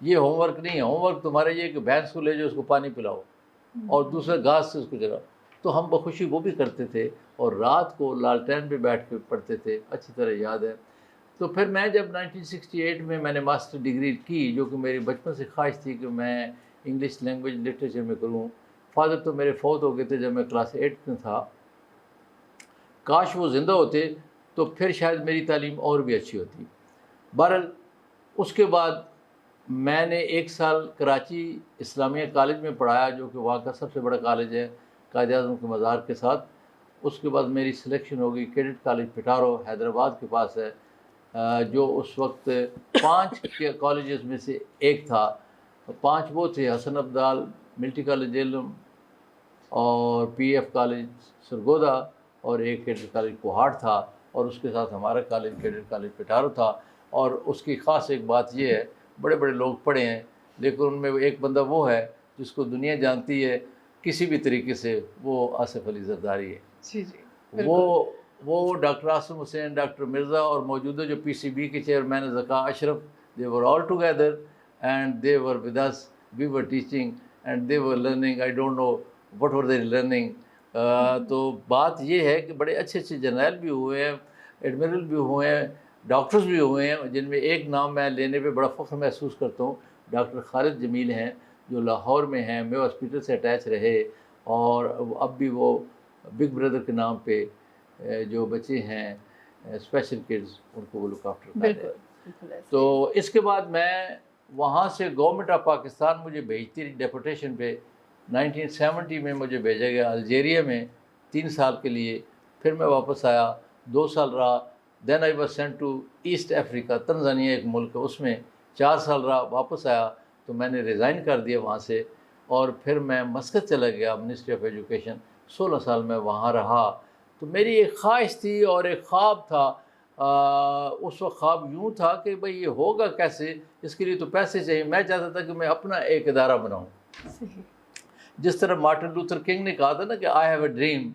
یہ home work نہیں ہے. ہوم ورک تمہارا یہ کہ بھینس کو لے جاؤ اس کو پانی پلاؤ اور دوسرا گھاس سے اس کو چلاؤ. تو ہم بخوشی وہ بھی کرتے تھے اور رات کو لالٹین پہ بیٹھ کے پڑھتے تھے, اچھی طرح یاد ہے. تو پھر میں جب 1968 میں نے ماسٹر ڈگری کی, جو کہ میری بچپن سے خواہش تھی کہ میں انگلش لینگویج لٹریچر میں کروں. فادر تو میرے فوت ہو گئے تھے جب میں کلاس 8 میں تھا. کاش وہ زندہ ہوتے تو پھر شاید میری تعلیم اور بھی اچھی ہوتی. بہرحال اس کے بعد میں نے 1 سال کراچی اسلامیہ کالج میں پڑھایا, جو کہ وہاں کا سب سے بڑا کالج ہے قائد اعظم کے مزار کے ساتھ. اس کے بعد میری سلیکشن ہو گئی کیڈٹ کالج پٹارو حیدرآباد کے پاس ہے, جو اس وقت 5 کے کالجز میں سے ایک تھا. 5 وہ تھے, حسن عبدال, ملٹی کالج جہلم اور پی ایف کالج سرگودا اور ایک کیڈٹ کالج کوہاٹ تھا, اور اس کے ساتھ ہمارا کالج کیڈٹ کالج پٹارو تھا. اور اس کی خاص ایک بات یہ ہے, بڑے بڑے لوگ پڑھے ہیں لیکن ان میں ایک بندہ وہ ہے جس کو دنیا جانتی ہے کسی بھی طریقے سے, وہ آصف علی زرداری ہے. جی جی وہ ڈاکٹر عاصم حسین, ڈاکٹر مرزا اور موجودہ جو پی سی بی کے chairman Zaka Ashraf, they were all together and they were with us. We were teaching and they were learning. I don't know what were they learning. تو بات یہ ہے کہ بڑے اچھے اچھے جرنیل بھی ہوئے ہیں, ایڈمرل بھی ہوئے ہیں, ڈاکٹرز بھی ہوئے ہیں, جن میں ایک نام میں لینے پہ بڑا فخر محسوس کرتا ہوں. ڈاکٹر خالد جمیل ہیں جو لاہور میں ہیں, میں ہاسپٹل سے اٹیچ رہے, اور اب بھی وہ بگ بردر کے نام پہ جو بچے ہیں اسپیشل کڈز, ان کو وہ لک آفٹر کر رہے ہیں. تو اس کے بعد میں وہاں سے گورنمنٹ آف پاکستان مجھے بھیجتی رہی ڈیپوٹیشن پہ. 1970 میں مجھے بھیجا گیا الجیریا میں 3 سال کے لیے. پھر میں واپس آیا, 2 سال رہا. Then I was sent to East Africa, Tanzania ایک ملک ہے, اس میں 4 سال رہا. واپس آیا تو میں نے ریزائن کر دیا وہاں سے, اور پھر میں مسقط چلا گیا منسٹری آف ایجوکیشن. 16 سال میں وہاں رہا. تو میری ایک خواہش تھی اور ایک خواب تھا. اس وقت خواب یوں تھا کہ بھئی یہ ہوگا کیسے, اس کے لیے تو پیسے چاہیے. میں چاہتا تھا کہ میں اپنا ایک ادارہ بناؤں. جس طرح مارٹن لوتھر کنگ نے کہا تھا نا کہ آئی ہیو اے ڈریم,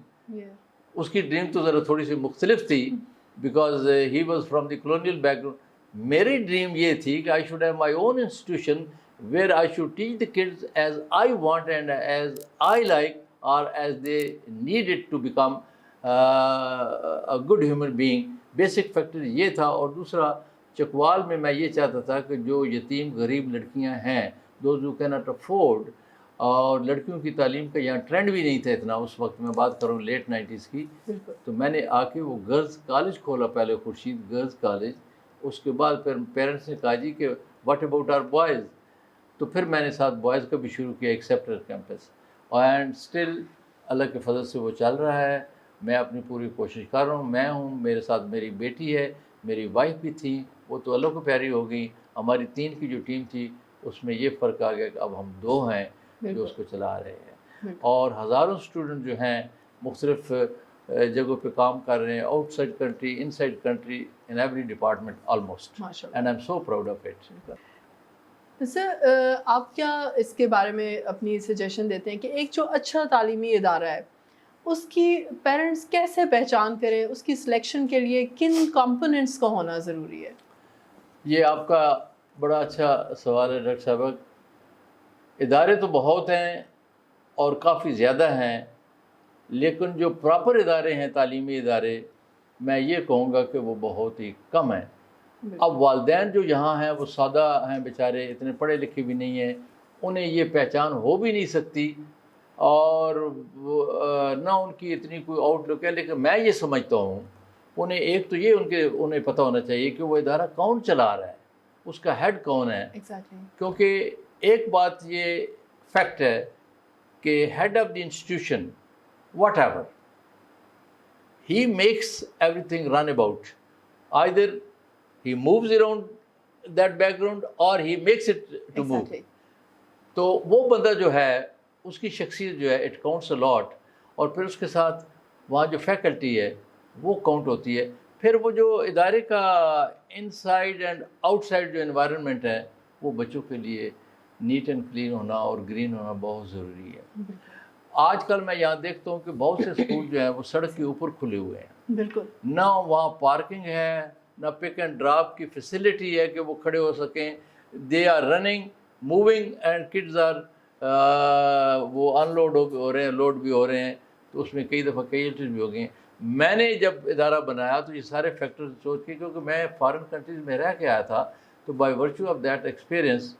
اس کی ڈریم تو ذرا تھوڑی سی مختلف تھی because he was from the colonial background. میری ڈریم یہ تھی کہ I should have my own institution where I should teach the kids as I want and as I like اور as they need it to become a good human being. Basic factor یہ تھا. اور دوسرا چکوال میں یہ چاہتا تھا کہ جو یتیم غریب لڑکیاں ہیں, دوز ہو کینٹ افورڈ, اور لڑکیوں کی تعلیم کا یہاں ٹرینڈ بھی نہیں تھا اتنا اس وقت, میں بات کروں لیٹ 90s کی. تو میں نے آ کے وہ گرلز کالج کھولا, پہلے خورشید گرلز کالج. اس کے بعد پھر پیرنٹس نے کہا جی کہ واٹ اباؤٹ آر بوائز, تو پھر میں نے ساتھ بوائز کا بھی شروع کیا ایکسیپٹر کیمپس, اینڈ اسٹل اللہ کے فضل سے وہ چل رہا ہے. میں اپنی پوری کوشش کر رہا ہوں. میں ہوں, میرے ساتھ میری بیٹی ہے, میری وائف بھی تھی, وہ تو اللہ کو پیاری ہو گئی. ہماری 3 کی جو ٹیم تھی اس میں یہ فرق آ گیا کہ اب ہم 2 ہیں جو اس کو چلا رہے ہیں, اور ہزاروں اسٹوڈنٹ جو ہیں مختلف جگہوں پہ کام کر رہے ہیں, outside country, inside country, in every department almost, and I am so proud of it. Sir, آپ کیا اس کے بارے میں اپنی سجیشن دیتے ہیں کہ ایک جو اچھا تعلیمی ادارہ ہے اس کی پیرنٹس کیسے پہچان کریں, اس کی سلیکشن کے لیے کن کمپوننٹس کا ہونا ضروری ہے؟ یہ آپ کا بڑا اچھا سوال ہے ڈاکٹر صاحبہ. ادارے تو بہت ہیں اور کافی زیادہ ہیں, لیکن جو پراپر ادارے ہیں تعلیمی ادارے, میں یہ کہوں گا کہ وہ بہت ہی کم ہیں. اب والدین جو یہاں ہیں وہ سادہ ہیں بیچارے, اتنے پڑھے لکھے بھی نہیں ہیں, انہیں یہ پہچان ہو بھی نہیں سکتی, اور نہ ان کی اتنی کوئی آؤٹ لک ہے. لیکن میں یہ سمجھتا ہوں انہیں ایک تو یہ انہیں پتہ ہونا چاہیے کہ وہ ادارہ کون چلا رہا ہے, اس کا ہیڈ کون ہے. کیونکہ ایک بات یہ فیکٹ ہے کہ head of the institution whatever he makes everything run about, either he moves around that background or he makes it to move. تو وہ بندہ جو ہے اس کی شخصیت جو ہے it counts a lot, اور پھر اس کے ساتھ وہاں جو فیکلٹی ہے وہ کاؤنٹ ہوتی ہے. پھر وہ جو ادارے کا ان سائڈ اینڈ آؤٹ سائڈ جو انوائرمنٹ ہے وہ بچوں کے لیے نیٹ اینڈ کلین ہونا اور گرین ہونا بہت ضروری ہے. آج کل میں یہاں دیکھتا ہوں کہ بہت سے اسکول جو ہیں وہ سڑک کے اوپر کھلے ہوئے ہیں, بالکل نہ وہاں پارکنگ ہے, نہ پک اینڈ ڈراپ کی فیسلٹی ہے کہ وہ کھڑے ہو سکیں, they are running, moving and kids are وہ ان لوڈ ہو رہے ہیں, لوڈ بھی ہو رہے ہیں, تو اس میں کئی دفعہ کیجویلٹیز بھی ہو گئی ہیں. میں نے جب ادارہ بنایا تو یہ سارے فیکٹر سوچ کے, کیونکہ میں فارن کنٹریز میں رہ کے آیا تھا, تو by virtue of that experience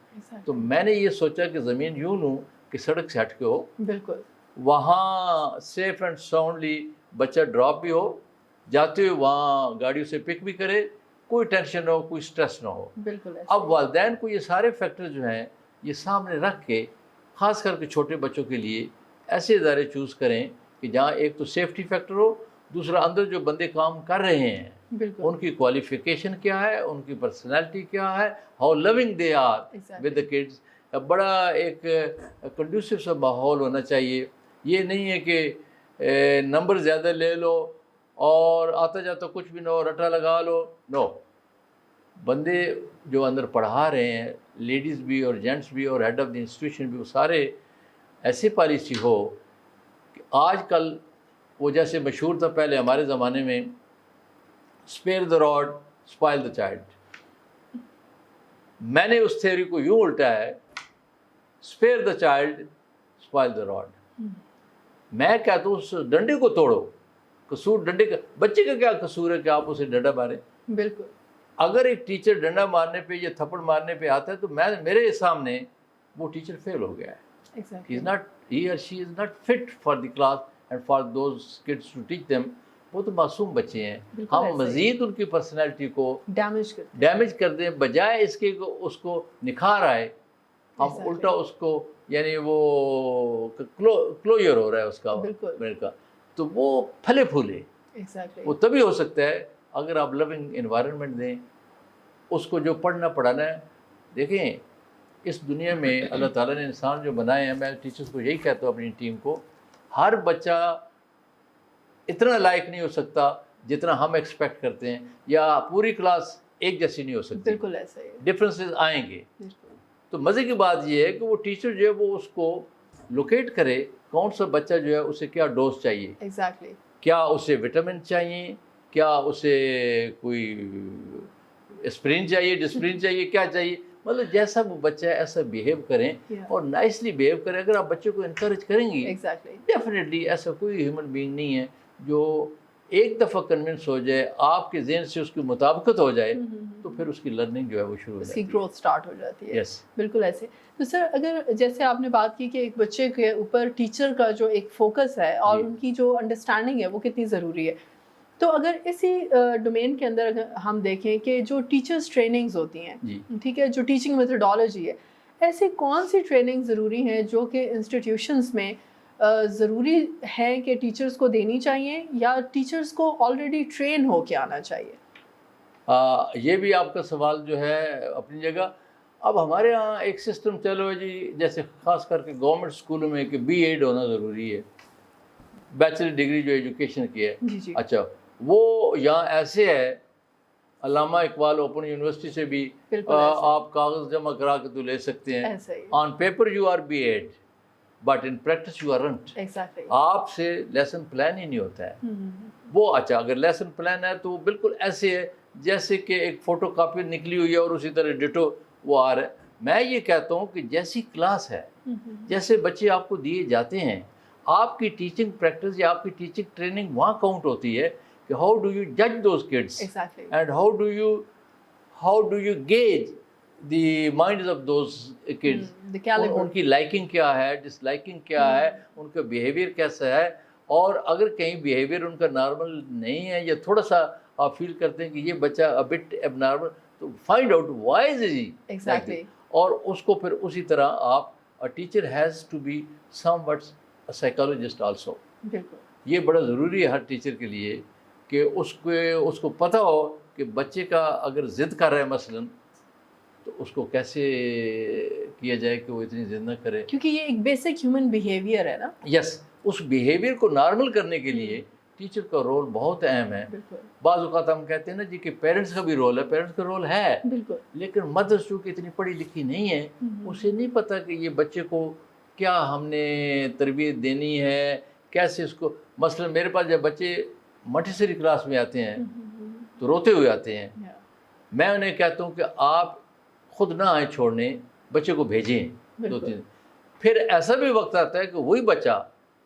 تو میں نے یہ سوچا کہ زمین یوں لوں کہ سڑک سے ہٹ کے ہو, بالکل وہاں سیف اینڈ ساؤنڈلی بچہ ڈراپ بھی ہو, جاتے ہوئے وہاں گاڑیوں سے پک بھی کرے, کوئی ٹینشن نہ ہو, کوئی اسٹریس نہ ہو. بالکل. اب والدین کو یہ سارے فیکٹر جو ہیں یہ سامنے رکھ کے, خاص کر کے چھوٹے بچوں کے لیے ایسے ادارے چوز کریں کہ جہاں ایک تو سیفٹی فیکٹر ہو, دوسرا اندر جو بندے کام کر رہے ہیں ان کی کوالیفیکیشن کیا ہے, ان کی پرسنالٹی کیا ہے, how long they are with the kids. بڑا ایک کنڈیوسو سا ماحول ہونا چاہیے. یہ نہیں ہے کہ نمبر زیادہ لے لو اور آتا جاتا کچھ بھی نہ ہو, رٹا لگا لو. نو, بندے جو اندر پڑھا رہے ہیں, لیڈیز بھی اور جینٹس بھی اور ہیڈ آف دی انسٹیٹیوشن بھی, وہ سارے ایسی پالیسی ہو کہ آج کل وہ جیسے مشہور تھا پہلے ہمارے زمانے میں, spare the rod spoil the child. میں نے اس تھیوری کو یوں الٹا ہے, spare the child spoil the rod. میں کہتا ہوں اس ڈنڈے کو توڑو, قصور ڈنڈے کا, بچے کا کیا قصور ہے کہ آپ اسے ڈنڈا ماریں. بالکل. اگر ایک ٹیچر ڈنڈا مارنے پہ یا تھپڑ مارنے پہ آتا ہے تو میرے سامنے وہ ٹیچر فیل ہو گیا ہے. he or she is not fit for the class and for those kids to teach them. وہ تو معصوم بچے ہیں, ہم مزید ان کی پرسنالٹی کو ڈیمیج کر دیں بجائے اس کے اس کو نکھار آئے, ہم الٹا اس کو یعنی وہ کلوجر ہو رہا ہے اس کا میرے کا, تو وہ پھلے پھولے. وہ تبھی ہو سکتا ہے اگر آپ لونگ انوائرمنٹ دیں اس کو. جو پڑھنا پڑھانا ہے, دیکھیں اس دنیا میں اللہ تعالیٰ نے انسان جو بنائے ہیں, میں ٹیچرس کو یہی کہتا ہوں اپنی ٹیم کو, ہر بچہ اتنا لائق نہیں ہو سکتا جتنا ہم ایکسپیکٹ کرتے ہیں, یا پوری کلاس ایک جیسی نہیں ہو سکتی. بالکل ایسا ہی, ڈفرینسز آئیں گے. تو مزے کی بات یہ ہے کہ وہ ٹیچر جو ہے وہ اس کو لوکیٹ کرے, کون سا بچہ جو ہے اسے کیا ڈوز چاہیے, کیا اسے وٹامن چاہیے, کیا اسے کوئی اسپرین چاہیے, ڈسپرین چاہیے, کیا چاہیے. مطلب جیسا وہ بچہ ہے ایسا بیہیو کریں اور نائسلی بیہیو کریں. اگر آپ بچے کو انکریج کریں گی, ڈیفینیٹلی ایسا کوئی ہیومن بینگ نہیں ہے جو ایک دفعہ کنونس ہو جائے, آپ کے ذہن سے اس کی مطابقت ہو جائے, تو پھر اس کی لرننگ جو ہے وہ شروع ہو جاتی ہے, اس کی گروتھ سٹارٹ ہو جاتی ہے. یس, بالکل ایسے. تو سر اگر جیسے آپ نے بات کی کہ ایک بچے کے اوپر ٹیچر کا جو ایک فوکس ہے اور ان کی جو انڈرسٹینڈنگ ہے وہ کتنی ضروری ہے, تو اگر اسی ڈومین کے اندر اگر ہم دیکھیں کہ جو ٹیچرس ٹریننگز ہوتی ہیں, ٹھیک ہے, جو ٹیچنگ میتھڈالوجی ہے, ایسی کون سی ٹریننگ ضروری ہیں جو کہ انسٹیٹیوشنس میں ضروری ہے کہ ٹیچرس کو دینی چاہیے, یا ٹیچرس کو آلریڈی ٹرین ہو کے آنا چاہیے؟ یہ بھی آپ کا سوال جو ہے اپنی جگہ. اب ہمارے یہاں ایک سسٹم چلو جی, جیسے خاص کر کے گورنمنٹ اسکولوں میں کہ بی ایڈ ہونا ضروری ہے, بیچلر ڈگری جو ایجوکیشن کی ہے. اچھا, وہ یہاں ایسے ہے, علامہ اقبال اوپن یونیورسٹی سے بھی آپ کاغذ جمع کرا کے تو لے سکتے ہیں. On paper you are B Ed, but in practice you aren't. آپ سے لیسن پلان ہی نہیں ہوتا ہے وہ. اچھا, اگر لیسن پلان ہے تو وہ بالکل ایسے ہے جیسے کہ ایک فوٹو کاپی نکلی ہوئی ہے اور اسی طرح ڈٹو وہ آ رہا ہے. میں یہ کہتا ہوں کہ جیسی کلاس ہے, جیسے بچے آپ کو دیے جاتے ہیں, آپ کی ٹیچنگ پریکٹس یا آپ کی ٹیچنگ ٹریننگ وہاں کاؤنٹ ہوتی ہے کہ ہاؤ ڈو یو جج those kids and how do you gauge the minds of those kids. ان کی لائکنگ کیا ہے, ڈس لائکنگ کیا ہے, ان کا بیہیویئر کیسا ہے, اور اگر کہیں بیہیویئر ان کا نارمل نہیں ہے یا تھوڑا سا آپ فیل کرتے ہیں کہ یہ بچہ a bit abnormal, تو فائنڈ آؤٹ وائی از ہی, اور اس کو پھر اسی طرح آپ a teacher has to be somewhat a psychologist also. یہ بڑا ضروری ہے ہر ٹیچر کے لیے کہ اس کو پتہ ہو کہ بچے کا اگر ضد کر رہا ہے مثلاً, تو اس کو کیسے کیا جائے کہ وہ اتنی ضد نہ کرے, کیونکہ یہ ایک بیسک ہیومن بیہیویئر ہے نا. یس, اس بیہیویئر کو نارمل کرنے کے لیے ٹیچر کا رول بہت اہم ہے. بعض اوقات ہم کہتے ہیں نا جی کہ پیرنٹس کا بھی رول ہے, پیرنٹس کا رول ہے, لیکن مدرس چونکہ اتنی پڑھی لکھی نہیں ہے, اسے نہیں پتہ کہ یہ بچے کو کیا ہم نے تربیت دینی ہے, کیسے اس کو. مثلا میرے پاس جب بچے مونٹیسری کلاس میں آتے ہیں تو روتے ہوئے آتے ہیں, میں انہیں کہتا ہوں کہ آپ خود نہ آئیں چھوڑنے, بچے کو بھیجیں 2-3. پھر ایسا بھی وقت آتا ہے کہ وہی بچہ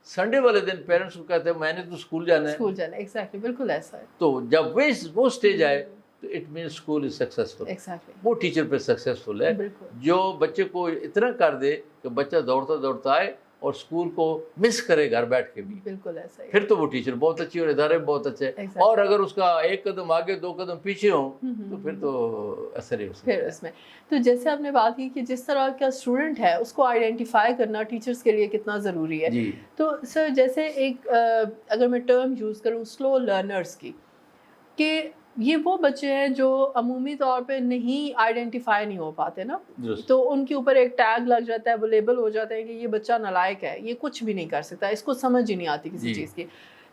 سنڈے والے دن پیرنٹس کو کہتے ہیں میں نے تو اسکول جانا ہے. ایگزیکٹلی, بالکل ایسا ہے. تو جب وہ اسٹیج آئے تو it means school is successful. وہ ٹیچر پہ سکسیزفل ہے جو بچے کو اتنا کر دے کہ بچہ دوڑتا دوڑتا آئے اور اسکول کو مس کرے گھر بیٹھ کے بھی. بالکل ایسا ہی. پھر تو وہ ٹیچر بہت اچھی اور ادارے بہت اچھے. اور اگر اس کا 1 قدم آگے 2 قدم پیچھے ہوں تو پھر تو اثر ہی پھر اس میں. تو جیسے آپ نے بات کی کہ جس طرح کا اسٹوڈنٹ ہے اس کو آئیڈینٹیفائی کرنا ٹیچرس کے لیے کتنا ضروری ہے. تو سر جیسے ایک اگر میں ٹرم یوز کروں سلو لرنرس کی, کہ یہ وہ بچے ہیں جو عمومی طور پہ نہیں آئیڈینٹیفائی نہیں ہو پاتے نا, تو ان کے اوپر ایک ٹیگ لگ جاتا ہے, وہ لیبل ہو جاتا ہے کہ یہ بچہ نالائق ہے, یہ کچھ بھی نہیں کر سکتا, اس کو سمجھ ہی نہیں آتی کسی چیز کی.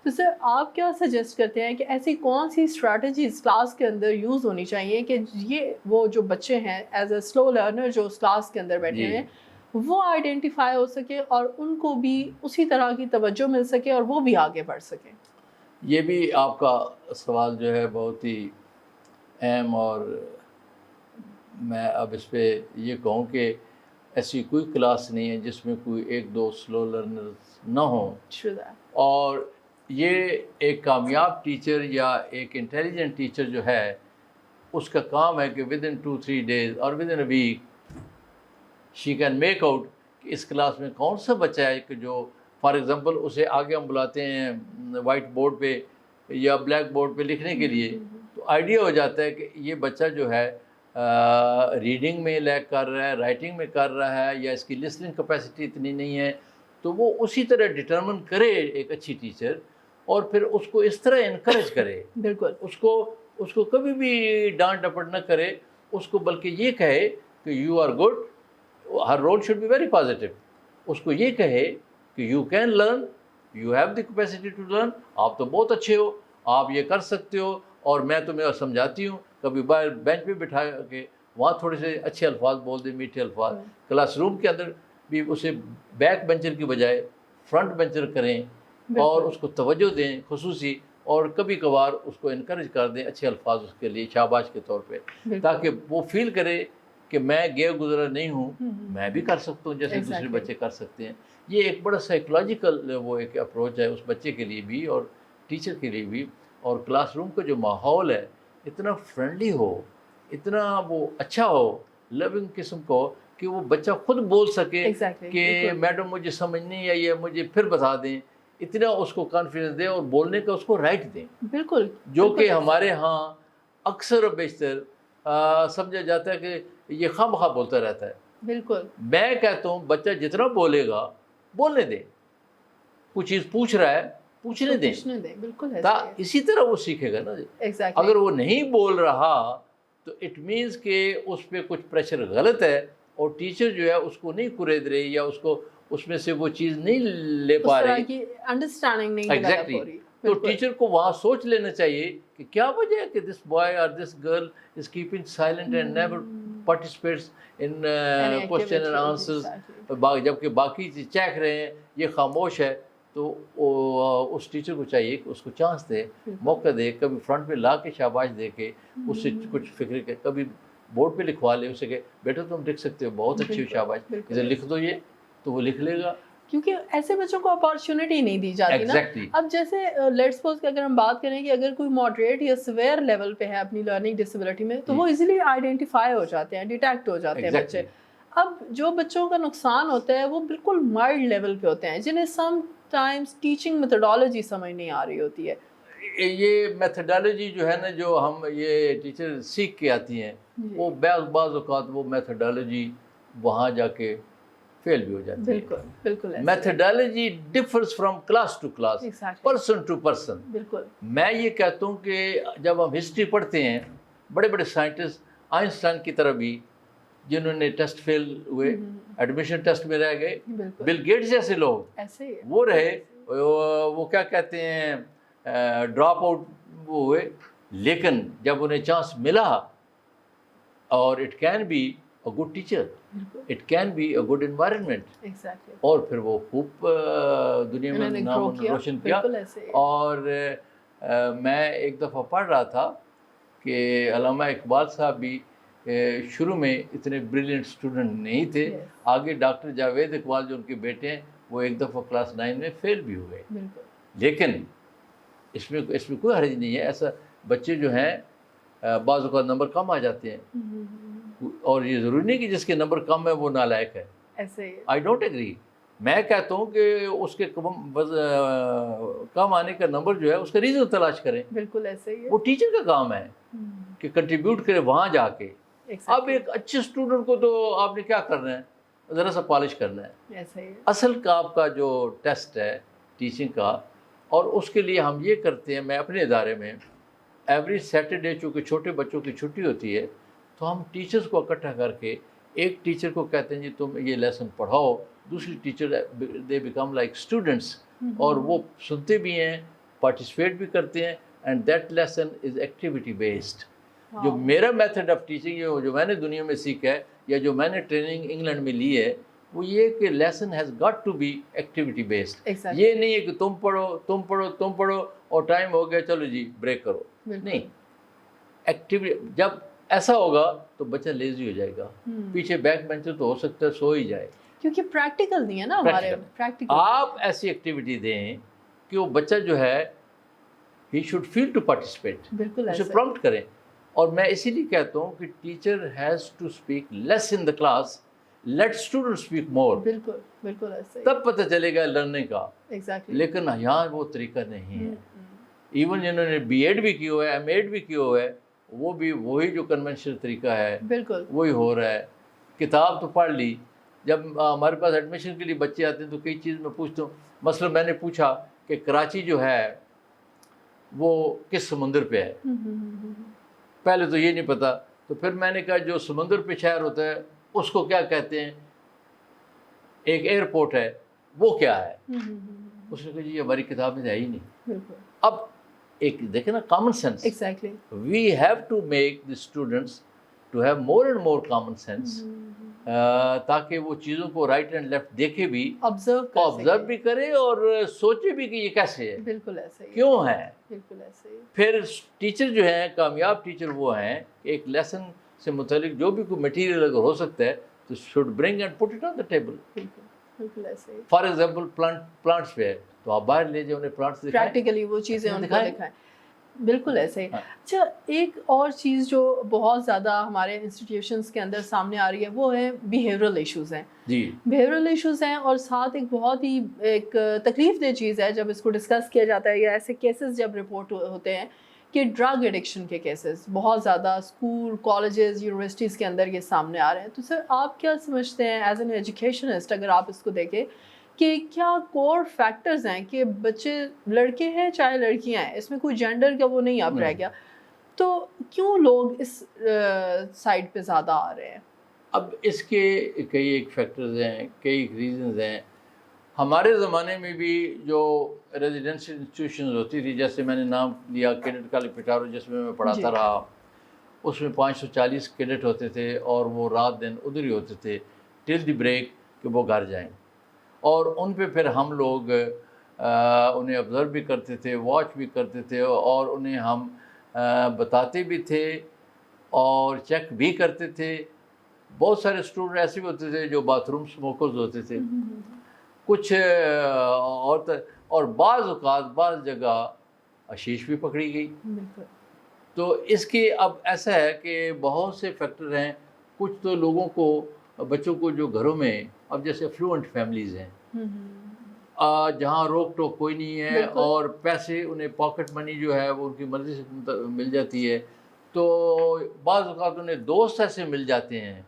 تو سر آپ کیا سجیسٹ کرتے ہیں کہ ایسی کون سی اسٹریٹجیز کلاس کے اندر یوز ہونی چاہیے کہ یہ وہ جو بچے ہیں ایز اے سلو لرنر جو اس کلاس کے اندر بیٹھے ہوئے ہیں وہ آئیڈینٹیفائی ہو سکے اور ان کو بھی اسی طرح کی توجہ مل سکے اور وہ بھی آگے بڑھ سکیں؟ یہ بھی آپ کا سوال جو ہے بہت ہی اہم, اور میں اب اس پہ یہ کہوں کہ ایسی کوئی کلاس نہیں ہے جس میں کوئی 1-2 سلو لرنرز نہ ہوں. اور یہ ایک کامیاب ٹیچر یا ایک انٹیلیجنٹ ٹیچر جو ہے اس کا کام ہے کہ ودن 2-3 days اور within a week she can make out کہ اس کلاس میں کون سا بچہ ہے کہ جو فار ایگزامپل اسے آگے ہم بلاتے ہیں وائٹ بورڈ پہ یا بلیک بورڈ پہ لکھنے کے لیے, تو آئیڈیا ہو جاتا ہے کہ یہ بچہ جو ہے ریڈنگ میں لیک کر رہا ہے, رائٹنگ میں کر رہا ہے, یا اس کی لسننگ کیپیسٹی اتنی نہیں ہے. تو وہ اسی طرح ڈٹرمن کرے ایک اچھی ٹیچر, اور پھر اس کو اس طرح انکریج کرے. بالکل. اس کو کبھی بھی ڈانٹ ڈپٹ نہ کرے, اس کو بلکہ یہ کہے کہ یو آر گڈ. ہر role should be very positive. اس کو یہ کہے کہ you can learn, you have the capacity to learn, آپ تو بہت اچھے ہو, آپ یہ کر سکتے ہو, اور میں تمہیں سمجھاتی ہوں. کبھی باہر بینچ پہ بٹھا کے وہاں تھوڑے سے اچھے الفاظ بول دیں, میٹھے الفاظ. کلاس روم کے اندر بھی اسے بیک بینچر کی بجائے فرنٹ بینچر کریں اور اس کو توجہ دیں خصوصی, اور کبھی کبھار اس کو انکریج کر دیں اچھے الفاظ اس کے لیے شاباش کے طور پہ, تاکہ وہ فیل کرے کہ میں گئے گزرا نہیں ہوں, میں بھی کر سکتا ہوں جیسے دوسرے بچے کر سکتے ہیں. یہ ایک بڑا سائیکولوجیکل وہ ایک اپروچ ہے اس بچے کے لیے بھی اور ٹیچر کے لیے بھی. اور کلاس روم کا جو ماحول ہے اتنا فرینڈلی ہو, اتنا وہ اچھا ہو, لونگ قسم کو, کہ وہ بچہ خود بول سکے کہ میڈم مجھے سمجھ نہیں آئی ہے, مجھے پھر بتا دیں. اتنا اس کو کانفیڈنس دیں اور بولنے کا اس کو رائٹ دیں. بالکل. جو کہ ہمارے ہاں اکثر و بیشتر سمجھا جاتا ہے کہ یہ خواہ مخواہ بولتا رہتا ہے. بالکل. میں کہتا ہوں بچہ جتنا بولے گا بولنے دیں, کوئی چیز پوچھ رہا ہے پوچھنے دیں. بالکل. اسی طرح وہ سیکھے گا نا. اگر وہ نہیں بول رہا تو اٹ مینس کہ اس پہ کچھ پریشر غلط ہے, اور ٹیچر جو ہے اس کو نہیں کورید رہی, یا اس کو اس میں سے وہ چیز نہیں لے پا رہی, انڈرسٹینڈنگ نہیں. ایگزیکٹلی. تو ٹیچر کو وہاں سوچ لینا چاہیے کہ کیا وجہ ہے کہ دس بوائے اور this girl is keeping silent and never participates in question and answers, جبکہ باقی چیک رہے ہیں, یہ خاموش ہے. تو اس ٹیچر کو چاہیے کہ اس کو چانس دے, موقع دے, کبھی فرنٹ پہ لا کے شاباش دے کے اس سے کچھ فکر کے, کبھی بورڈ پہ لکھوا لے اسے کہ بیٹا تم لکھ سکتے ہو, بہت اچھی ہو, شاباش, ادھر لکھ دو یہ, تو وہ لکھ لے گا. کیونکہ ایسے بچوں کو اپارچونیٹی نہیں دی جاتی نا. اب جیسے لیٹس سپوز کہ اگر ہم بات کریں کہ اگر کوئی ماڈریٹ یا سیویئر لیول پہ ہے اپنی لرننگ ڈسیبلٹی میں, تو وہ ایزیلی آئیڈینٹیفائی ہو جاتے ہیں, ڈیٹیکٹ ہو جاتے ہیں بچے. اب جو بچوں کا نقصان ہوتا ہے وہ بالکل مائلڈ لیول پہ ہوتے ہیں, جنہیں سم ٹائمز ٹیچنگ میتھڈالوجی سمجھ نہیں آ رہی ہوتی ہے. یہ میتھڈالوجی جو ہے نا, جو ہم یہ ٹیچر سیکھ کے آتی ہیں, وہ بعض اوقات وہ میتھڈالوجی وہاں جا کے فیل بھی ہو جاتی ہے. بالکل. بالکل. Methodology differs from class to class, person to person. بالکل. میں یہ کہتا ہوں کہ جب ہم ہسٹری پڑھتے ہیں, بڑے بڑے سائنٹسٹ آئنسٹائن کی طرح بھی جنہوں نے ٹیسٹ فیل ہوئے, ایڈمیشن ٹیسٹ میں رہ گئے, بل گیٹس جیسے لوگ وہ رہے, وہ کیا کہتے ہیں ڈراپ آؤٹ وہ ہوئے, لیکن جب انہیں چانس ملا, اور it can be a good teacher, it can be a good environment, اور پھر وہ خوب دنیا میں نام روشن کیا. اور میں ایک دفعہ پڑھ رہا تھا کہ علامہ اقبال صاحب بھی شروع میں اتنے بریلینٹ اسٹوڈنٹ نہیں تھے. آگے ڈاکٹر جاوید اقبال جو ان کے بیٹے ہیں وہ ایک دفعہ کلاس 9 میں فیل بھی ہوئے. لیکن اس میں کوئی حرج نہیں ہے. ایسا بچے جو ہیں بعض اوقات نمبر کم آ جاتے ہیں اور یہ ضروری نہیں کہ جس کے نمبر کم ہے وہ نالائق ہے. I don't agree. میں کہتا ہوں کہ اس کے کم آنے کا نمبر جو ہے اس کا ریزن تلاش کریں. بالکل ایسے ہی ہے. وہ ٹیچر کا کام ہے کہ کنٹریبیوٹ کرے وہاں جا کے. اب ایک اچھے اسٹوڈنٹ کو تو آپ نے کیا کرنا ہے, ذرا سا پالش کرنا ہے. اصل کا آپ کا جو ٹیسٹ ہے ٹیچنگ کا, اور اس کے لیے ہم یہ کرتے ہیں, میں اپنے ادارے میں ایوری سیٹرڈے چونکہ چھوٹے بچوں کی چھٹی ہوتی ہے تو ہم ٹیچرز کو اکٹھا کر کے ایک ٹیچر کو کہتے ہیں جی تم یہ لیسن پڑھاؤ, دوسری teacher they become like students, اور وہ سنتے بھی ہیں, پارٹیسپیٹ بھی کرتے ہیں, and that lesson is activity based. جو میرا میتھڈ آف ٹیچنگ جو میں نے دنیا میں سیکھا ہے یا جو میں نے ٹریننگ انگلینڈ میں لی ہے وہ یہ کہ lesson has got to be activity based. یہ نہیں ہے کہ تم پڑھو اور ٹائم ہو گیا چلو جی بریک کرو. نہیں, ایکٹیویٹی جب ایسا ہوگا تو بچہ لیزی ہو جائے گا. پیچھے بیک بینچر تو ہو سکتا ہے سو ہی جائے, کیونکہ پریکٹیکل نہیں ہے نا ہمارے. آپ ایسی ایکٹیویٹی دیں کہ وہ بچہ جو ہے he should feel to participate, اسے پرومپٹ کریں. اور میں اسی لیے کہتا ہوں کہ teacher has to speak less in the class, let student speak more. بالکل ایسا ہی. تب پتہ چلے گا لرننگ کا. لیکن یہاں وہ طریقہ نہیں ہے. ایون جنہوں نے بی ایڈ بھی کی ہوا ہے, ایم ایڈ بھی کی ہوا ہے, وہ بھی وہی جو کنونشنل طریقہ ہے وہی ہو رہا ہے. کتاب تو پڑھ لی. جب ہمارے پاس ایڈمیشن کے لیے بچے آتے ہیں تو کئی چیز میں پوچھتا ہوں. مثلا میں نے پوچھا کہ کراچی جو ہے وہ کس سمندر پہ ہے. پہلے تو یہ نہیں پتا, تو پھر میں نے کہا جو سمندر پہ شہر ہوتا ہے اس کو کیا کہتے ہیں, ایک ایئرپورٹ ہے وہ کیا ہے. اس نے کہا جی ہماری کتاب میں ہے ہی نہیں. اب ایک دیکھیں نا common sense. We have to make the students to have more and more common sense, تاکہ وہ چیزوں کو رائٹ اینڈ لیفٹ دیکھے بھی, آبزرو بھی کرے اور سوچے بھی کہ یہ کیسے ہے, بالکل ایسے کیوں ہے. بالکل ایسے ہی. پھر ٹیچر جو ہیں کامیاب ٹیچر وہ ہیں کہ ایک لیسن سے متعلق جو بھی کوئی مٹیریل اگر ہو سکتا ہے تو should bring and put it on the table. بالکل ایسے ہی. فار ایگزامپل پلانٹس پہ ہے تو آپ باہر لے جائیں, انہیں پلانٹس دکھائیں, پریکٹیکلی وہ چیزیں ان کو دکھائیں. بالکل ایسے ہی. اچھا, ایک اور چیز جو بہت زیادہ ہمارے انسٹیٹیوشنس کے اندر سامنے آ رہی ہے وہ ہے بیہیورل ایشوز ہیں. جی, بیہیورل ایشوز ہیں, اور ساتھ ایک بہت ہی ایک تکلیف دہ چیز ہے جب اس کو ڈسکس کیا جاتا ہے یا ایسے کیسز جب رپورٹ ہوتے ہیں کہ ڈرگ ایڈکشن کے کیسز بہت زیادہ اسکول, کالجز, یونیورسٹیز کے اندر یہ سامنے آ رہے ہیں. تو سر آپ کیا سمجھتے ہیں ایز این ایجوکیشنسٹ, اگر آپ اس کو دیکھیں کہ کیا کور فیکٹرز ہیں کہ بچے لڑکے ہیں چاہے لڑکیاں ہیں, اس میں کوئی جینڈر کا وہ نہیں اب رہ گیا, تو کیوں لوگ اس سائڈ پہ زیادہ آ رہے ہیں؟ اب اس کے کئی ایک فیکٹرز ہیں, کئی ریزنز ہیں. ہمارے زمانے میں بھی جو ریزیڈینشیل انسٹیٹیوشنز ہوتی تھی, جیسے میں نے نام لیا کیڈٹ کالج پٹارو جس میں پڑھاتا رہا, اس میں 540 کیڈٹ ہوتے تھے اور وہ رات دن ادھر ہی ہوتے تھے ٹل دی بریک کہ وہ گھر جائیں. اور ان پہ پھر ہم لوگ انہیں آبزرو بھی کرتے تھے, واچ بھی کرتے تھے, اور انہیں ہم بتاتے بھی تھے اور چیک بھی کرتے تھے. بہت سارے اسٹوڈنٹ ایسے بھی ہوتے تھے جو باتھ روم اسموکرز ہوتے تھے, کچھ اور بعض اوقات بعض جگہ حشیش بھی پکڑی گئی. تو اس کے اب ایسا ہے کہ بہت سے فیکٹر ہیں. کچھ تو لوگوں کو, بچوں کو جو گھروں میں, اب جیسے افلوئنٹ فیملیز ہیں جہاں روک ٹوک کوئی نہیں ہے اور پیسے انہیں پاکٹ منی جو ہے وہ ان کی مرضی سے مل جاتی ہے, تو بعض اوقات انہیں دوست ایسے مل جاتے ہیں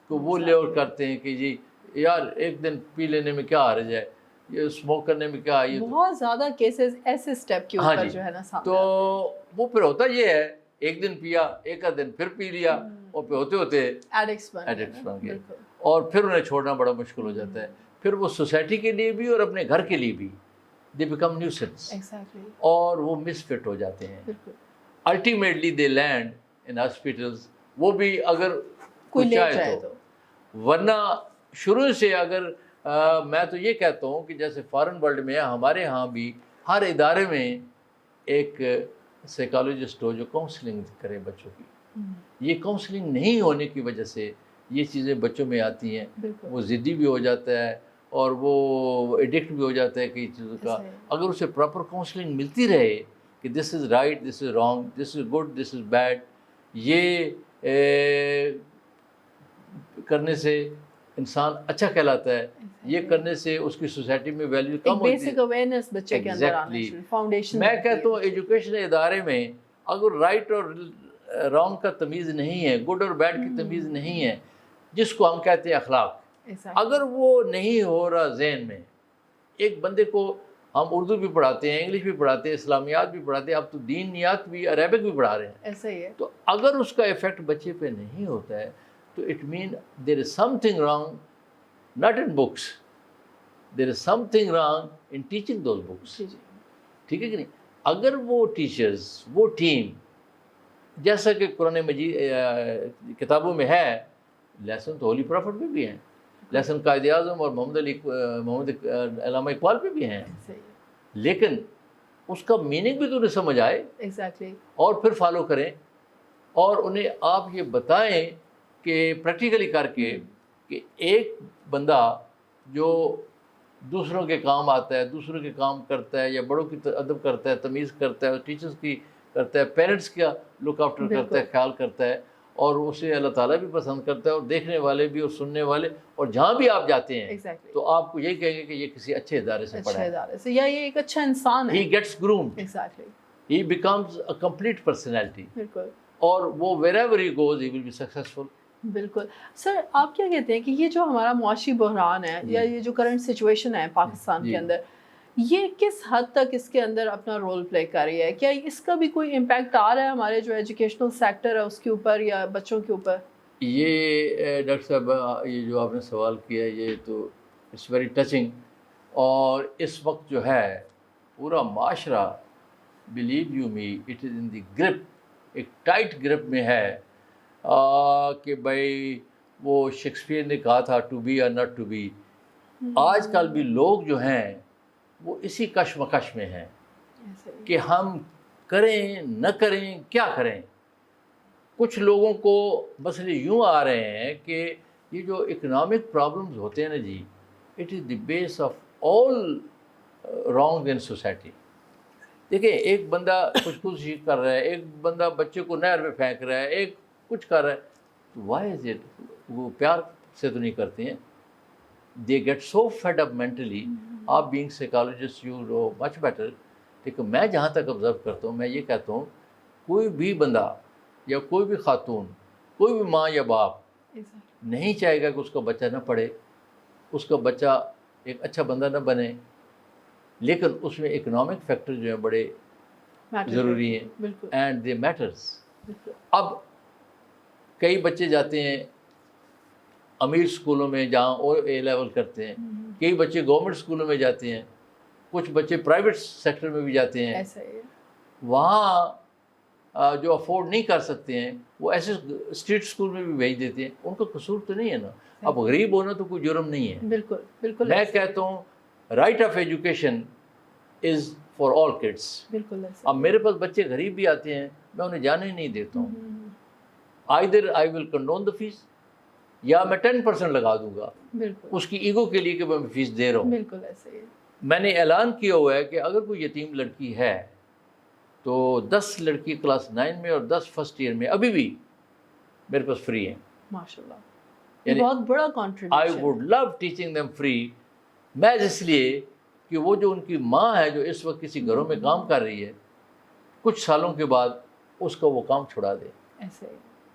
کہ وہ لے اور کرتے ہیں کہ جی یار ایک دن پی لینے میں کیا حرج ہے, یہ اسموک کرنے میں کیا. یہ بہت زیادہ کیسز ایسے اسٹیپ کے اوپر جو ہے نا سامنے. تو وہ پھر ہوتا یہ ہے, ایک دن پیا, ایک آدھ دن پھر پی لیا, اور پھر ہوتے ہوتے ایڈکٹس بن گئے, اور پھر انہیں چھوڑنا بڑا مشکل ہو جاتا ہے. پھر وہ سوسائٹی کے لیے بھی اور اپنے گھر کے لیے بھی دے بیکم نیوسنس, اور وہ مس فٹ ہو جاتے ہیں. Ultimately they land in hospitals, وہ بھی اگر کوئی چاہے تو, ورنہ شروع سے اگر میں تو یہ کہتا ہوں کہ جیسے فارن ورلڈ میں ہمارے ہاں بھی ہر ادارے میں ایک سائیکالوجسٹ ہو جو کاؤنسلنگ کرے بچوں کی. یہ کاؤنسلنگ نہیں ہونے کی وجہ سے یہ چیزیں بچوں میں آتی ہیں. وہ ضدی بھی ہو جاتا ہے اور وہ ایڈکٹ بھی ہو جاتا ہے کئی چیزوں کا. اگر اسے پراپر کاؤنسلنگ ملتی رہے کہ this is right, this is wrong, this is good, this is bad, یہ کرنے سے انسان اچھا کہلاتا ہے، یہ کرنے سے اس کی سوسائٹی میں ویلیو کم ہوتی ہے. بیسک اویئرنس بچے کے اندر آنا چاہیے، فاؤنڈیشن. میں کہتا ہوں ایجوکیشن ادارے میں اگر رائٹ اور رانگ کا تمیز نہیں ہے، گڈ اور بیڈ کی تمیز نہیں ہے، جس کو ہم کہتے ہیں اخلاق، اگر وہ نہیں ہو رہا ذہن میں، ایک بندے کو ہم اردو بھی پڑھاتے ہیں، انگلش بھی پڑھاتے ہیں، اسلامیات بھی پڑھاتے ہیں، اب تو دینیات بھی، عربک بھی پڑھا رہے ہیں. ایسا ہی ہے. تو اگر اس کا ایفیکٹ بچے پہ نہیں ہوتا ہے تو it mean there is some thing wrong not in books, there is some thing wrong in teaching those books. ٹھیک ہے کہ نہیں؟ اگر وہ ٹیچرز، وہ ٹیم، جیسا کہ قرآن مجید کتابوں میں ہے، لیسن تو ہولی پرافٹ میں بھی ہیں، لیسن قائد اعظم اور محمد علامہ اقبال پہ بھی ہیں، لیکن اس کا میننگ بھی تو انہیں سمجھ آئے اور پھر فالو کریں، اور انہیں آپ یہ بتائیں کہ پریکٹیکلی کر کے کہ ایک بندہ جو دوسروں کے کام آتا ہے، دوسروں کے کام کرتا ہے، یا بڑوں کی ادب کرتا ہے، تمیز کرتا ہے، ٹیچرز کی کرتا ہے، پیرنٹس کا لک آفٹر کرتا ہے، خیال کرتا ہے، اور اسے اللہ تعالیٰ بھی پسند کرتا ہے، اور دیکھنے والے بھی اور سننے والے، اور جہاں بھی آپ جاتے ہیں تو آپ کو یہی کہیں گے کہ یہ کسی اچھے ادارے سے پڑھا ہے، یا یہ ایک اچھا انسان ہے. He gets groomed. He becomes a complete personality. اور وہ wherever he goes he will be successful. بالکل. سر آپ کیا کہتے ہیں کہ یہ جو ہمارا معاشی بحران ہے یا یہ جو کرنٹ سچویشن ہے پاکستان کے اندر، یہ کس حد تک اس کے اندر اپنا رول پلے کر رہی ہے؟ کیا اس کا بھی کوئی امپیکٹ آ رہا ہے ہمارے جو ایجوکیشنل سیکٹر ہے اس کے اوپر یا بچوں کے اوپر؟ یہ ڈاکٹر صاحب، یہ جو آپ نے سوال کیا ہے یہ تو اٹس ویری ٹچنگ. اور اس وقت جو ہے پورا معاشرہ، believe you me, it is in the grip, ایک ٹائٹ گرپ میں ہے کہ بھائی وہ شیکسپیئر نے کہا تھا to be or not to be. آج کل بھی لوگ جو ہیں وہ اسی کشمکش میں ہیں کہ ہم کریں نہ کریں، کیا کریں. کچھ لوگوں کو مسئلے یوں آ رہے ہیں کہ یہ جو اکنامک پرابلمز ہوتے ہیں نا جی، it is the base of all wrong in society. دیکھیں، ایک بندہ خودکشی کر رہا ہے، ایک بندہ بچے کو نہر میں پھینک رہا ہے، ایک کچھ کر رہا ہے، تو وائی از اٹ؟ وہ پیار سے تو نہیں کرتے ہیں. They get so fed up mentally. آپ being psychologist you know much better. لیکن میں جہاں تک آبزرو کرتا ہوں، میں یہ کہتا ہوں کوئی بھی بندہ یا کوئی بھی خاتون، کوئی بھی ماں یا باپ نہیں چاہے گا کہ اس کا بچہ نہ پڑھے، اس کا بچہ ایک اچھا بندہ نہ بنے، لیکن اس میں اکنامک فیکٹر جو ہیں بڑے ضروری ہیں، اینڈ دے میٹرز. اب کئی بچے جاتے ہیں امیر اسکولوں میں جہاں او اے لیول کرتے ہیں، کئی بچے گورنمنٹ اسکولوں میں جاتے ہیں، کچھ بچے پرائیویٹ سیکٹر میں بھی جاتے ہیں. وہاں جو افورڈ نہیں کر سکتے ہیں وہ ایسے اسٹریٹ اسکول میں بھی بھیج دیتے ہیں. ان کا قصور تو نہیں ہے نا. اب غریب ہونا تو کوئی جرم نہیں ہے. بالکل بالکل. میں کہتا ہوں right of education is for all kids. بالکل. اب میرے پاس بچے غریب بھی آتے ہیں، میں انہیں جانے ہی نہیں دیتا ہوں. Either I will condone the fees, یا میں 10% لگا دوں گا اس کی ایگو کے لیے کہ میں فیس دے رہا ہوں. بالکل ایسے ہی. میں نے اعلان کیا ہوا ہے کہ اگر کوئی یتیم لڑکی ہے تو 10 لڑکی کلاس 9 میں اور 10 فرسٹ ایئر میں ابھی بھی میرے پاس فری ہیں. ماشاءاللہ، یہ بہت بڑا contribution. I would love teaching them free, محض اس لیے کہ وہ جو ان کی ماں ہے جو اس وقت کسی گھروں میں کام کر رہی ہے، کچھ سالوں کے بعد اس کا وہ کام چھڑا دیں. ایسے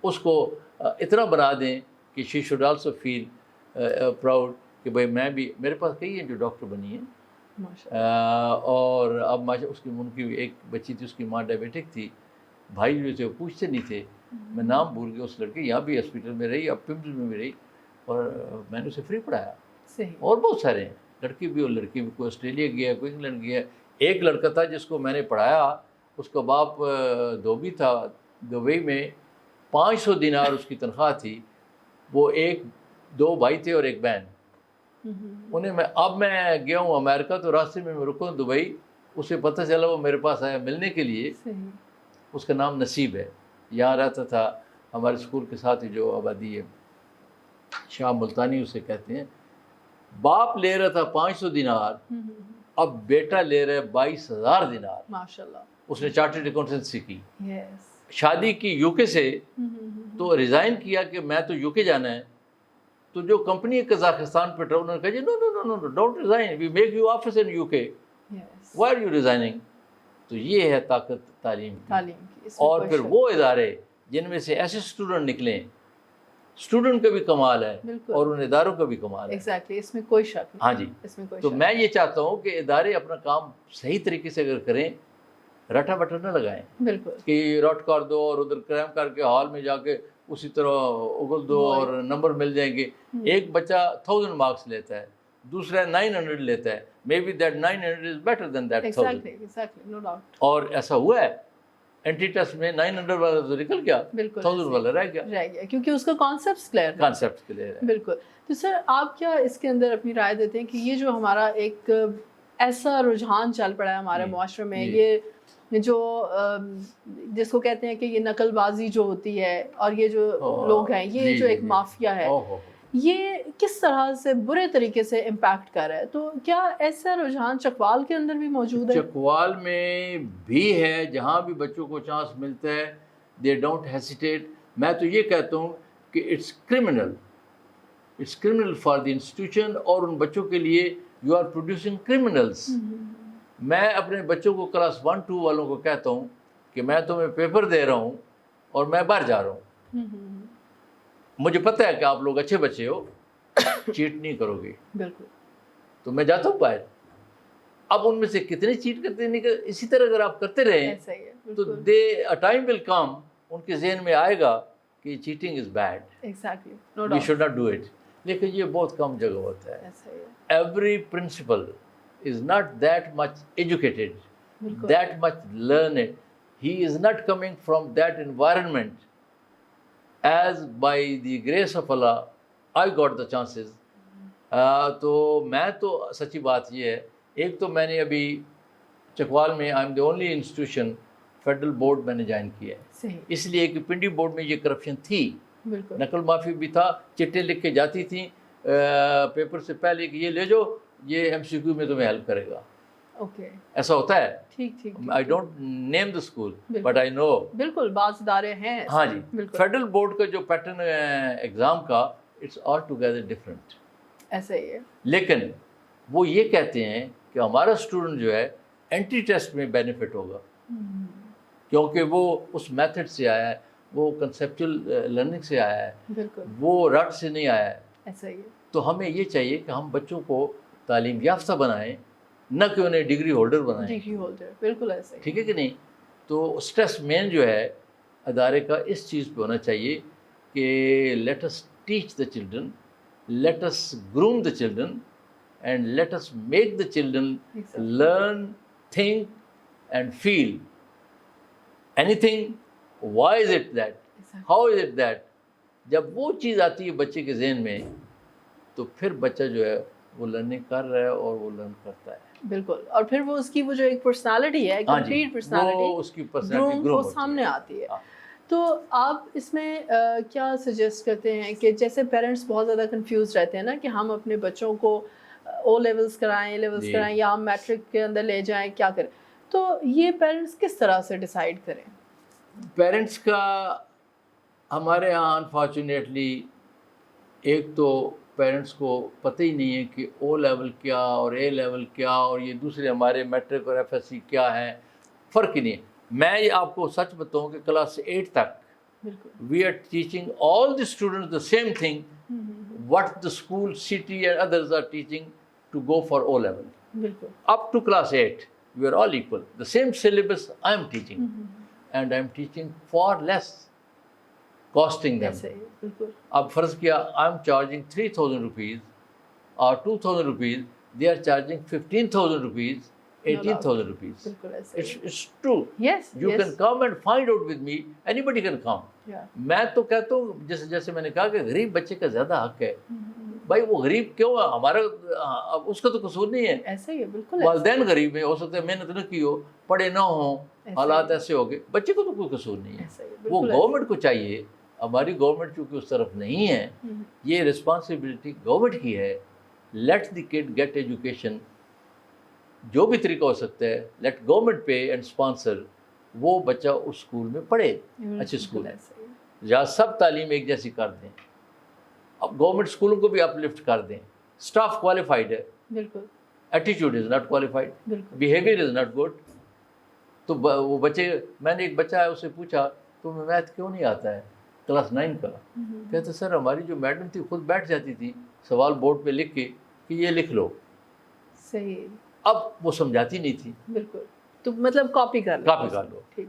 اس کو اتنا بنا دیں کہ she should also feel proud کہ بھائی میں بھی، میرے پاس کئی ہیں جو ڈاکٹر بنی ہیں. اور اب ماشاء اس کی ان کی ایک بچی تھی، اس کی ماں ڈائبیٹک تھی، بھائی جو تھے وہ پوچھتے نہیں تھے، میں نام بھول گیا اس لڑکے، یہاں بھی ہاسپٹل میں رہی، اب پمز میں بھی رہی، اور میں نے اسے فری پڑھایا. اور بہت سارے ہیں، لڑکی بھی اور لڑکی بھی، کوئی آسٹریلیا گیا، کوئی انگلینڈ گیا. ایک لڑکا تھا جس کو میں نے پڑھایا، اس کا باپ دھوبی تھا، دبئی میں 500 دینار اس کی تنخواہ تھی. وہ 2 بھائی تھے اور ایک بہن. انہیں اب میں گیا ہوں امریکہ تو راستے میں رکا ہوں دبئی، اسے پتہ چلا، وہ میرے پاس آیا ملنے کے لیے. اس کا نام نصیب ہے، یہاں رہتا تھا ہمارے اسکول کے ساتھ ہی جو آبادی ہے شاہ ملتانی اسے کہتے ہیں، باپ لے رہا تھا 500 دینار، اب بیٹا لے رہا ہے 22,000 دینار. ماشاءاللہ. اس نے چارٹرڈ اکاؤنٹنسی کی، یس. شادی کی یو کے سے، تو ریزائن کیا کہ میں تو یو کے جانا ہے. تو جو کمپنی قزاقستان پہ انہوں نے کہا جی no no no no don't resign, we make you office in U K, why are you resigning. تو یہ ہے طاقت تعلیم کی. اور پھر وہ ادارے جن میں سے ایسے اسٹوڈنٹ نکلیں، اسٹوڈنٹ کا بھی کمال ہے اور ان اداروں کا بھی کمال ہے. ایگزیکٹلی، اس میں کوئی شک نہیں. ہاں جی، اس میں کوئی تو میں یہ چاہتا ہوں کہ ادارے اپنا کام صحیح طریقے سے اگر کریں، رٹا بٹا نہ لگائیں. بالکل. کہ رٹ کر دو اور ادھر کریم کر کے ہال میں جا کے اسی طرح اگل دو اور نمبر مل جائیں گے. ایک بچہ 1000 مارکس لیتا ہے، دوسرا 900 لیتا ہے، maybe that 900 is better than that 1000. Exactly, no doubt. اور ایسا ہوا ہے اینٹی ٹیسٹ میں 900 والا تو نکل گیا، 1000 والا رہ گیا کیونکہ اس کا کانسیپٹس کلیئر ہے. بالکل. تو سر آپ کیا اس کے اندر اپنی رائے دیتے ہیں کہ یہ جو ہمارا ایک ایسا رجحان چل پڑا ہے ہمارے معاشرے میں، یہ جو جس کو کہتے ہیں کہ یہ نقل بازی جو ہوتی ہے اور یہ جو لوگ ہیں، یہ جو ایک مافیا ہے، یہ کس طرح سے برے طریقے سے امپیکٹ کر رہا ہے؟ تو کیا ایسا رجحان چکوال کے اندر بھی موجود ہے؟ چکوال میں بھی ہے، جہاں بھی بچوں کو چانس ملتا ہے دے ڈونٹ ہیسیٹیٹ. میں تو یہ کہتا ہوں کہ it's criminal for the institution, اور ان بچوں کے لیے یو آر پروڈیوسنگ کرمنلس. میں اپنے بچوں کو کلاس 1-2 والوں کو کہتا ہوں کہ میں تمہیں پیپر دے رہا ہوں اور میں باہر جا رہا ہوں. مجھے پتہ ہے کہ آپ لوگ اچھے بچے ہو، چیٹ نہیں کرو گے. بالکل. تو میں جاتا ہوں باہر. اب ان میں سے کتنے چیٹ کرتے ہیں، اسی طرح اگر آپ کرتے رہیں تو ٹائم ول کم، ان کے ذہن میں آئے گا کہ cheating is bad, we should not do it. لیکن یہ بہت کم جگہ ہوتا ہے. Every principle is not that much educated, that much learned. He is not coming from that environment. As by the grace of Allah, I got the chances. تو میں تو سچی بات یہ ہے، ایک تو میں نے ابھی چکوال میں I am the only institution federal board میں نے جوائن کیا ہے، اس لیے کہ پنڈی بورڈ میں یہ کرپشن تھی، نقل معافی بھی تھا. چٹے لکھ کے جاتی تھیں پیپر سے پہلے کہ یہ لے جاؤ، یہ ایم سی کیو میں تمہیں ہیلپ کرے گا. ایسا ہوتا ہے. I don't name the school but I know. بالکل، بعض ادارے ہیں. ہاں جی. فیڈرل بورڈ کا جو پیٹرن ایگزام کا اٹس آل ٹوگیدر ڈفرینٹ. ایسا ہی ہے. لیکن وہ یہ کہتے ہیں کہ ہمارا اسٹوڈنٹ جو ہے اینٹی ٹیسٹ میں بینیفٹ ہوگا، کیونکہ وہ اس میتھڈ سے آیا ہے، وہ کنسیپچل لرننگ سے آیا ہے، وہ رٹ سے نہیں آیا ہے. ایسا ہی ہے. تو ہمیں یہ چاہیے کہ ہم بچوں کو تعلیم یافتہ بنائیں، نہ کہ انہیں ڈگری ہولڈر بنائیں. ڈگری ہولڈر، بالکل ایسا. ٹھیک ہے کہ نہیں؟ تو اسٹریس مین جو ہے ادارے کا اس چیز پہ ہونا چاہیے کہ let us teach the children, let us groom the children and let us make the children learn, think and feel anything. Why is it that, how is it that. جب وہ چیز آتی ہے بچے کے ذہن میں تو پھر بچہ جو ہے وہ لرننگ کر رہا ہے اور وہ لرن کرتا ہے. بالکل. اور پھر وہ اس کی وہ جو ایک پرسنالٹی ہے، کمپلیٹ پرسنالٹی، وہ اس کی پرسنالٹی گرو سامنے آتی ہے. تو آپ اس میں کیا سجیسٹ کرتے ہیں کہ جیسے پیرنٹس بہت زیادہ کنفیوز رہتے ہیں نا کہ ہم اپنے بچوں کو او لیولس کرائیں، اے لیولس کرائیں، یا ہم میٹرک کے اندر لے جائیں، کیا کریں؟ تو یہ پیرنٹس کس طرح سے ڈیسائیڈ کریں؟ پیرنٹس کا ہمارے یہاں انفارچونیٹلی ایک تو پیرنٹس کو پتہ ہی نہیں ہے کہ او لیول کیا اور اے لیول کیا، اور یہ دوسرے ہمارے میٹرک اور ایف ایس سی کیا ہے، فرق ہی نہیں ہے. میں یہ آپ کو سچ بتاؤں کہ کلاس 8 تک we are teaching all the students the same thing what the school, city and others are teaching to go for O level. Up to class 8, we are all equal. The same syllabus I am teaching. And I am teaching far less, costing them. Ab farz kiya, I am charging 3,000 rupees or 2,000 rupees. They are charging 15,000 rupees, 18,000 rupees. It's true. Yes. You can come and find out with me. Anybody can come. میں تو کہتا ہوں جیسے میں نے کہا کہ غریب بچے کا زیادہ حق ہے. بھائی وہ غریب کیوں ہے؟ ہمارا اس کا تو قصور نہیں ہے. ایسا ہی ہے. بالکل. والدین غریب ہیں، ہو سکتا ہے محنت نہ کی ہو، پڑھے نہ ہوں، حالات ایسے ہو گئے، بچے کو تو کوئی قصور نہیں ہے. وہ گورنمنٹ کو چاہیے ہماری گورنمنٹ چونکہ اس طرف نہیں ہے, یہ رسپانسبلٹی گورنمنٹ کی ہے. Let the kid get education, جو بھی طریقہ ہو سکتا ہے, let government pay and sponsor, وہ بچہ اس اسکول میں پڑھے, اچھے اسکول ہے, جہاں سب تعلیم ایک جیسی کر دیں. اب گورنمنٹ اسکولوں کو بھی اپ لفٹ کر دیں. اسٹاف کوالیفائڈ ہے, بالکل, ایٹیٹیوڈ از ناٹ کوالیفائڈ, بالکل, بیہیویئر از ناٹ گڈ. تو وہ بچے, میں نے ایک بچہ ہے اسے پوچھا تمہیں میتھ کیوں نہیں آتا ہے, کلاس 9 کا. کہتے سر ہماری جو میڈم تھی خود بیٹھ جاتی تھی سوال بورڈ پہ لکھ کے کہ یہ لکھ لو. صحیح. اب وہ سمجھاتی نہیں تھی. بالکل, تو مطلب کاپی کر لو. ٹھیک.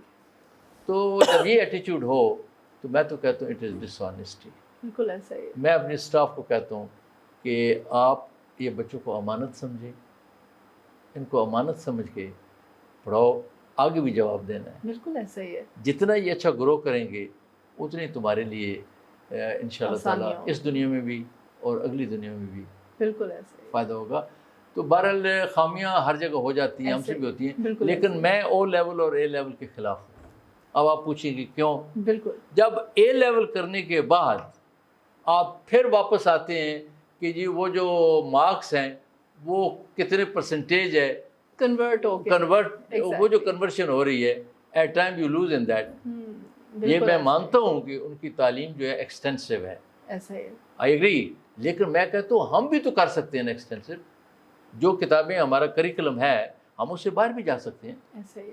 تو جب یہ ایٹیٹیوڈ ہو تو میں تو کہتا ہوں اٹ از ڈس آنیسٹی. بالکل ایسا ہی. میں اپنے اسٹاف کو کہتا ہوں کہ آپ یہ بچوں کو امانت سمجھیں, ان کو امانت سمجھ کے پڑھاؤ, آگے بھی جواب دینا ہے. بالکل ایسا ہی ہے. جتنا یہ اچھا گرو کریں گے اتنی تمہارے لیے انشاءاللہ تعالیٰ اس دنیا میں بھی اور اگلی دنیا میں بھی بالکل ایسا فائدہ ہوگا. تو بہرحال خامیاں ہر جگہ ہو جاتی ہیں, ہم سے بھی ہوتی ہیں, لیکن میں او لیول اور اے لیول کے خلاف ہوں. اب آپ پوچھیں گے کیوں؟ بالکل, جب اے لیول کرنے کے بعد آپ پھر واپس آتے ہیں کہ جی وہ جو مارکس ہیں وہ کتنے پرسنٹیج ہے, وہ جو کنورشن ہو رہی ہے, at time you lose in that. یہ میں مانتا ہوں کہ ان کی تعلیم جو ہے ایکسٹینسو ہے, ایسا ہے, آئی ایگری, لیکن میں کہتا ہوں ہم بھی تو کر سکتے ہیں ایکسٹینسو. جو کتابیں ہمارا کریکولم ہے ہم اس سے باہر بھی جا سکتے ہیں. ایسا ہی.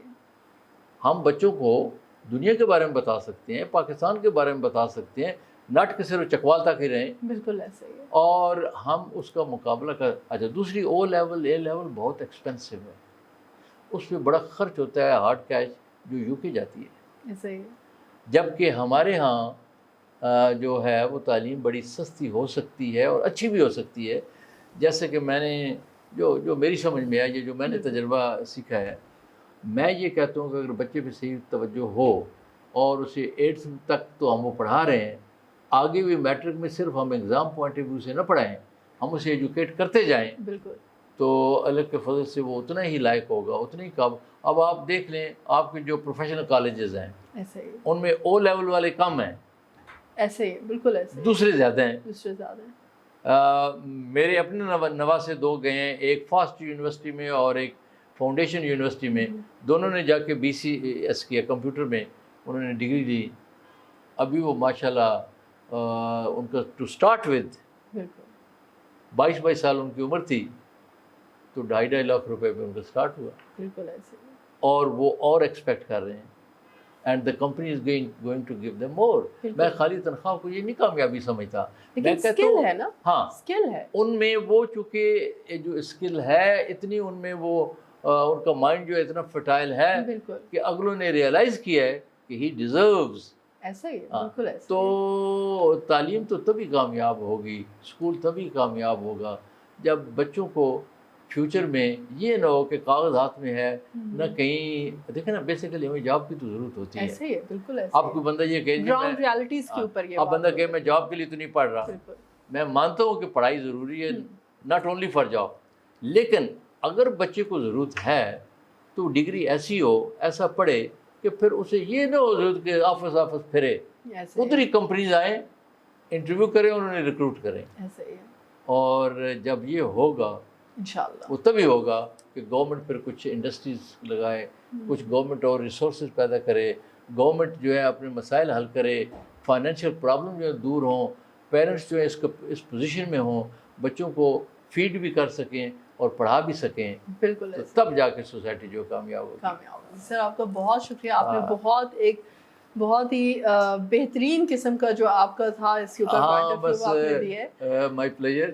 ہم بچوں کو دنیا کے بارے میں بتا سکتے ہیں, پاکستان کے بارے میں بتا سکتے ہیں, نٹ کے صرف چکوال تک ہی رہیں. بالکل ایسا ہی ہے. اور ہم اس کا مقابلہ کر. اچھا, دوسری او لیول اے لیول بہت ایکسپینسو ہے, اس پہ بڑا خرچ ہوتا ہے, ہارڈ کیش جو یو کے جاتی ہے. ایسا ہی. جبکہ ہمارے ہاں جو ہے وہ تعلیم بڑی سستی ہو سکتی ہے اور اچھی بھی ہو سکتی ہے. جیسے کہ میں نے جو میری سمجھ میں آئی, جو میں نے تجربہ سیکھا ہے, میں یہ کہتا ہوں کہ اگر بچے پہ صحیح توجہ ہو اور اسے 8th تک تو ہم وہ پڑھا رہے ہیں, آگے بھی میٹرک میں صرف ہم ایگزام پوائنٹ آف ویو سے نہ پڑھائیں, ہم اسے ایجوکیٹ کرتے جائیں. بالکل. تو اللہ کے فضل سے وہ اتنا ہی لائق ہوگا, اتنا ہی قابل. اب آپ دیکھ لیں آپ کے جو پروفیشنل کالجز ہیں ایسے ہی, ان میں او لیول والے کم ہیں. ایسے ہی, بالکل ایسے ہی. دوسرے زیادہ ہیں. دوسرے زیادہ ہیں. میرے اپنے نواسے 2 گئے ہیں, ایک فاسٹ یونیورسٹی میں اور ایک فاؤنڈیشن یونیورسٹی میں. دونوں نے جا کے BCS کیا, کمپیوٹر میں انہوں نے ڈگری لی. ابھی وہ ماشاءاللہ ان کا ٹو اسٹارٹ ود 22 سال ان کی عمر تھی, تو 2.5 لاکھ روپے پہ ان کا اسٹارٹ ہوا. بالکل ایسے. اور وہ اور ایکسپیکٹ کر رہے ہیں, and the company is going to give them more. میں خالی تنخواہ کو یہ نہیں کامیابی سمجھتا, میں کہتا ہوں ہے نا, ہاں اسکل ہے ان میں. وہ چونکہ جو اسکل ہے اتنی ان میں, وہ ان کا مائنڈ جو ہے اتنا فرٹائل ہے کہ اگلوں نے ریئلائز کیا ہے کہ ہی ڈیزروز. ایسا ہی, بالکل ایسا. تو تعلیم تو تبھی کامیاب ہوگی, اسکول تبھی کامیاب ہوگا جب بچوں کو فیوچر میں یہ نہ ہو کہ کاغذ ہاتھ میں ہے نہ کہیں. دیکھیں نا, بیسیکلی ہمیں جاب کی تو ضرورت ہوتی ہے. ایسے ہی, بالکل ایسا. اب کوئی بندہ یہ کہے گراؤنڈ ریالٹیز کے اوپر, اب بندہ کہے میں جاب کے لیے تو نہیں پڑھ رہا. میں مانتا ہوں کہ پڑھائی ضروری ہے, ناٹ اونلی فار جاب, لیکن اگر بچے کو ضرورت ہے تو ڈگری ایسی ہو, ایسا پڑھے کہ پھر اسے یہ نہ ہو ضرورت کہ آفس پھرے. ادھر ہی کمپنیز آئیں, انٹرویو کریں, انہیں ریکروٹ کریں. اور جب یہ ہوگا انشاءاللہ وہ تبھی ہوگا کہ گورنمنٹ پھر کچھ انڈسٹریز لگائے, کچھ گورنمنٹ اور ریسورسز پیدا کرے, گورنمنٹ جو ہے اپنے مسائل حل کرے, فائنینشیل پرابلم جو ہے دور ہوں, پیرنٹس جو ہے اس پوزیشن میں ہوں, بچوں کو فیڈ بھی کر سکیں اور پڑھا بھی سکیں. بالکل, تب جا کے سوسائٹی جو کامیاب ہوگی. سر آپ کا بہت شکریہ, آپ نے بہت ہی بہترین قسم کا جو آپ کا تھا اس کے اوپر پوائنٹ آف ویو آپ نے دی ہے. مائی پلیئر.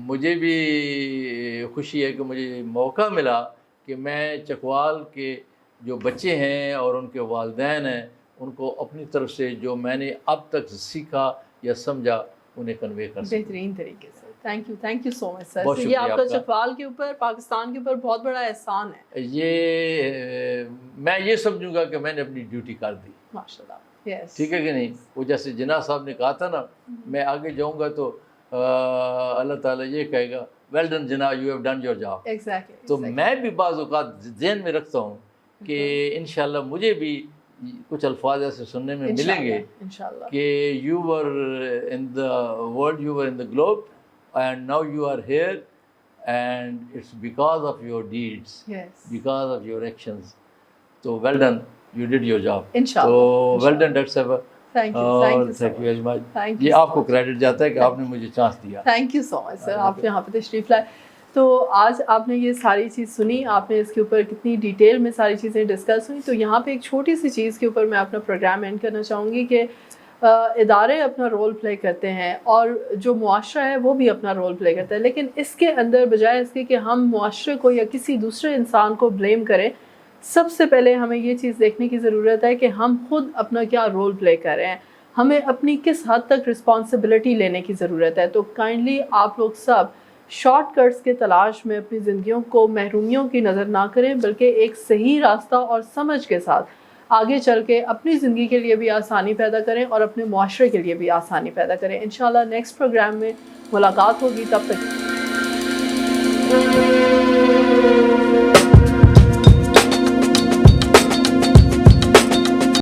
مجھے بھی خوشی ہے کہ مجھے موقع ملا کہ میں چکوال کے جو بچے ہیں اور ان کے والدین ہیں ان کو اپنی طرف سے جو میں نے اب تک سیکھا یا سمجھا انہیں کنوے کر سکوں بہترین طریقے سے. تھینک یو سو مچ سر. یہ آپ کا چکوال کے اوپر, پاکستان کے اوپر بہت بڑا احسان ہے. یہ میں یہ سمجھوں گا کہ میں نے اپنی ڈیوٹی کر دی. ماشاءاللہ. ٹھیک ہے کہ نہیں. وہ جیسے جناح صاحب نے کہا تھا نا, میں آگے جاؤں گا تو اللہ تعالیٰ یہ کہے گا well done Jinnah, you have done your job. Exactly. تو میں بھی بعض اوقات ذہن میں رکھتا ہوں کہ انشاءاللہ مجھے بھی کچھ الفاظ ایسے سننے میں ملیں گے انشاءاللہ کہ you were in the world, you were in the globe and now you are here and it's because of your deeds, because of your actions. تو well done, you did your job. تو well done doctor صاحب، thank you very much. یہ آپ کو credit جاتا ہے کہ آپ نے مجھے چانس دیا. تھینک یو سو مچ سر، آپ یہاں پہ تشریف لائے. تو آج آپ نے یہ ساری چیز سنی، آپ نے اس کے اوپر کتنی ڈیٹیل میں ساری چیزیں ڈسکس ہوئی. تو یہاں پہ ایک چھوٹی سی چیز کے اوپر میں اپنا پروگرام اینڈ کرنا چاہوں گی کہ ادارے اپنا رول پلے کرتے ہیں اور جو معاشرہ ہے وہ بھی اپنا رول پلے کرتا ہے، لیکن اس کے اندر بجائے اس کے کہ ہم معاشرے کو یا کسی دوسرے انسان کو بلیم کریں، سب سے پہلے ہمیں یہ چیز دیکھنے کی ضرورت ہے کہ ہم خود اپنا کیا رول پلے کر رہے ہیں، ہمیں اپنی کس حد تک رسپانسبلٹی لینے کی ضرورت ہے. تو کائنڈلی آپ لوگ سب شارٹ کٹس کے تلاش میں اپنی زندگیوں کو محرومیوں کی نظر نہ کریں، بلکہ ایک صحیح راستہ اور سمجھ کے ساتھ آگے چل کے اپنی زندگی کے لیے بھی آسانی پیدا کریں اور اپنے معاشرے کے لیے بھی آسانی پیدا کریں. انشاءاللہ نیکسٹ پروگرام میں ملاقات ہوگی. تب تک